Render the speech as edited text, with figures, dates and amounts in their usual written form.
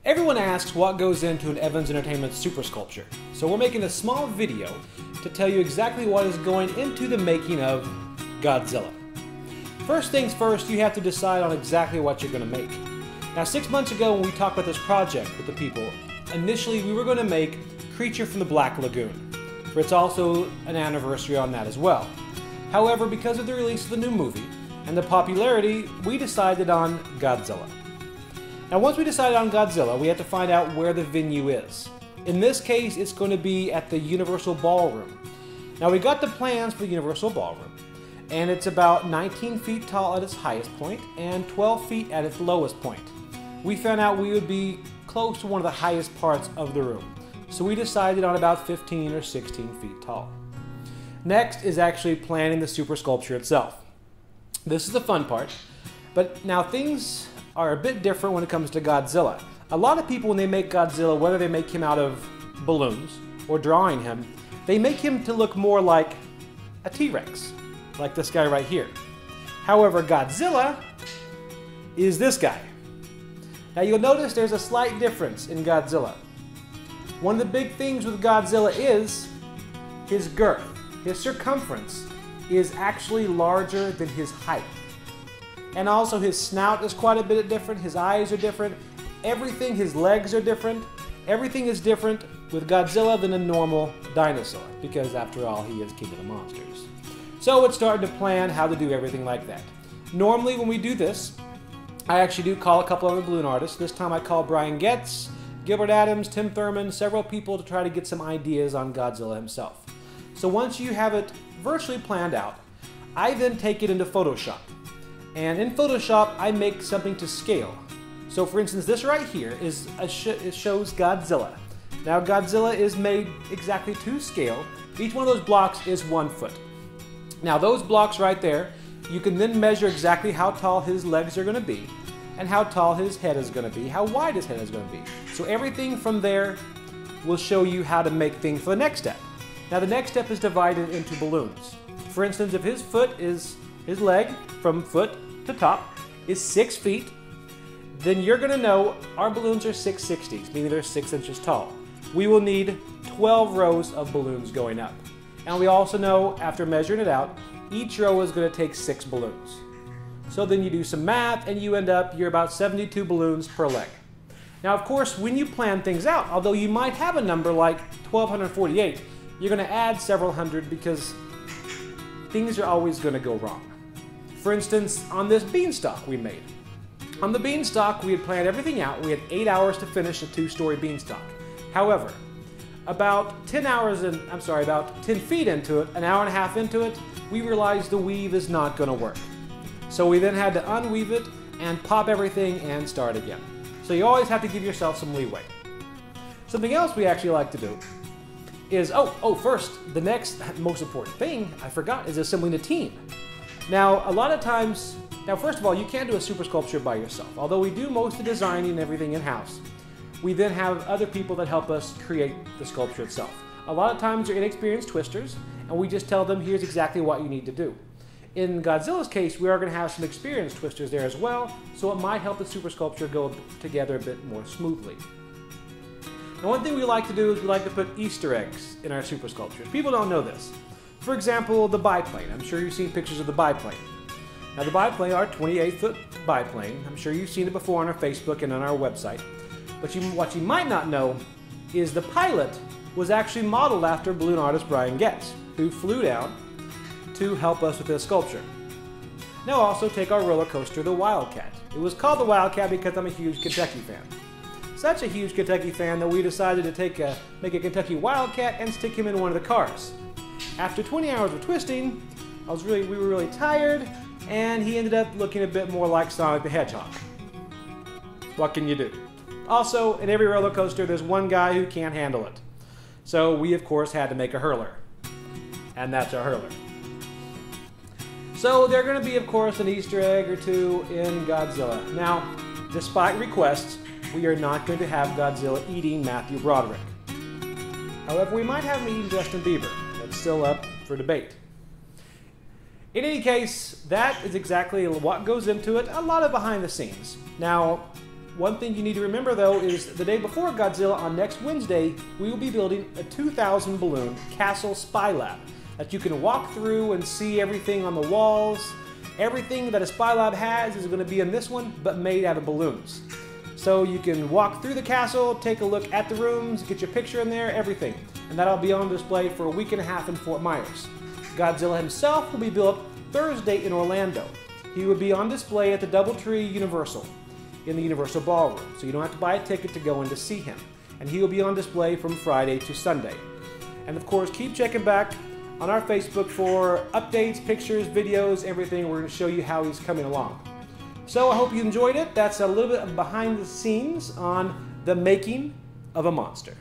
Everyone asks what goes into an Evans Entertainment Super Sculpture, so we're making a small video to tell you exactly what is going into the making of Godzilla. First things first, you have to decide on exactly what you're going to make. Now 6 months ago when we talked about this project with the people, initially we were going to make Creature from the Black Lagoon, for it's also an anniversary on that as well. However, because of the release of the new movie and the popularity, we decided on Godzilla. Now once we decided on Godzilla, we had to find out where the venue is. In this case, it's going to be at the Universal Ballroom. Now we got the plans for the Universal Ballroom, and it's about 19 feet tall at its highest point and 12 feet at its lowest point. We found out we would be close to one of the highest parts of the room, so we decided on about 15 or 16 feet tall. Next is actually planning the super sculpture itself. This is the fun part, but now things are a bit different when it comes to Godzilla. A lot of people, when they make Godzilla, whether they make him out of balloons or drawing him, they make him to look more like a T-Rex, like this guy right here. However, Godzilla is this guy. Now you'll notice there's a slight difference in Godzilla. One of the big things with Godzilla is his girth. His circumference is actually larger than his height. And also his snout is quite a bit different, his eyes are different, everything, his legs are different. Everything is different with Godzilla than a normal dinosaur, because after all, he is king of the monsters. So it's starting to plan how to do everything like that. Normally when we do this, I actually do call a couple other balloon artists. This time I call Brian Getz, Gilbert Adams, Tim Thurman, several people to try to get some ideas on Godzilla himself. So once you have it virtually planned out, I then take it into Photoshop. And in Photoshop, I make something to scale. So for instance, this right here is it shows Godzilla. Now Godzilla is made exactly to scale. Each one of those blocks is 1 foot. Now those blocks right there, you can then measure exactly how tall his legs are going to be, and how tall his head is going to be, how wide his head is going to be. So everything from there will show you how to make things for the next step. Now the next step is divided into balloons. For instance, if his leg from foot to top is 6 feet, then you're going to know our balloons are 6/60s, meaning they're 6 inches tall. We will need 12 rows of balloons going up. And we also know, after measuring it out, each row is going to take 6 balloons. So then you do some math and you end up, you're about 72 balloons per leg. Now of course, when you plan things out, although you might have a number like 1248, you're going to add several hundred because things are always going to go wrong. For instance, on this beanstalk we made. On the beanstalk, we had planned everything out. We had 8 hours to finish a 2-story beanstalk. However, about 10 feet into it, an hour and a half into it, we realized the weave is not going to work. So we then had to unweave it and pop everything and start again. So you always have to give yourself some leeway. Something else we actually like to do is, first, the next most important thing I forgot is assembling a team. Now, a lot of times, first of all, you can't do a super sculpture by yourself. Although we do most of the designing and everything in-house, we then have other people that help us create the sculpture itself. A lot of times they're inexperienced twisters, and we just tell them, here's exactly what you need to do. In Godzilla's case, we are going to have some experienced twisters there as well, so it might help the super sculpture go together a bit more smoothly. Now, one thing we like to do is we like to put Easter eggs in our super sculptures. People don't know this. For example, the biplane. I'm sure you've seen pictures of the biplane. Now the biplane, our 28-foot biplane, I'm sure you've seen it before on our Facebook and on our website. But what you might not know is the pilot was actually modeled after balloon artist Brian Getz, who flew down to help us with this sculpture. Now also take our roller coaster, the Wildcat. It was called the Wildcat because I'm a huge Kentucky fan. Such a huge Kentucky fan that we decided to make a Kentucky Wildcat and stick him in one of the cars. After 20 hours of twisting, we were really tired, and he ended up looking a bit more like Sonic the Hedgehog. What can you do? Also, in every roller coaster, there's one guy who can't handle it. So we, of course, had to make a hurler. And that's our hurler. So there's going to be, of course, an Easter egg or two in Godzilla. Now, despite requests, we are not going to have Godzilla eating Matthew Broderick. However, we might have him eating Justin Bieber. That's still up for debate. In any case, that is exactly what goes into it, a lot of behind the scenes. Now, One thing you need to remember though is the day before Godzilla, on next Wednesday, we will be building a 2,000 balloon castle spy lab that you can walk through and see everything on the walls. Everything that a spy lab has is going to be in this one, but made out of balloons. So you can walk through the castle, take a look at the rooms, get your picture in there, everything. And that'll be on display for a week and a half in Fort Myers. Godzilla himself will be built Thursday in Orlando. He will be on display at the Doubletree Universal in the Universal Ballroom, so you don't have to buy a ticket to go in to see him. And he will be on display from Friday to Sunday. And of course, keep checking back on our Facebook for updates, pictures, videos, everything. We're going to show you how he's coming along. So I hope you enjoyed it. That's a little bit of behind the scenes on the making of a monster.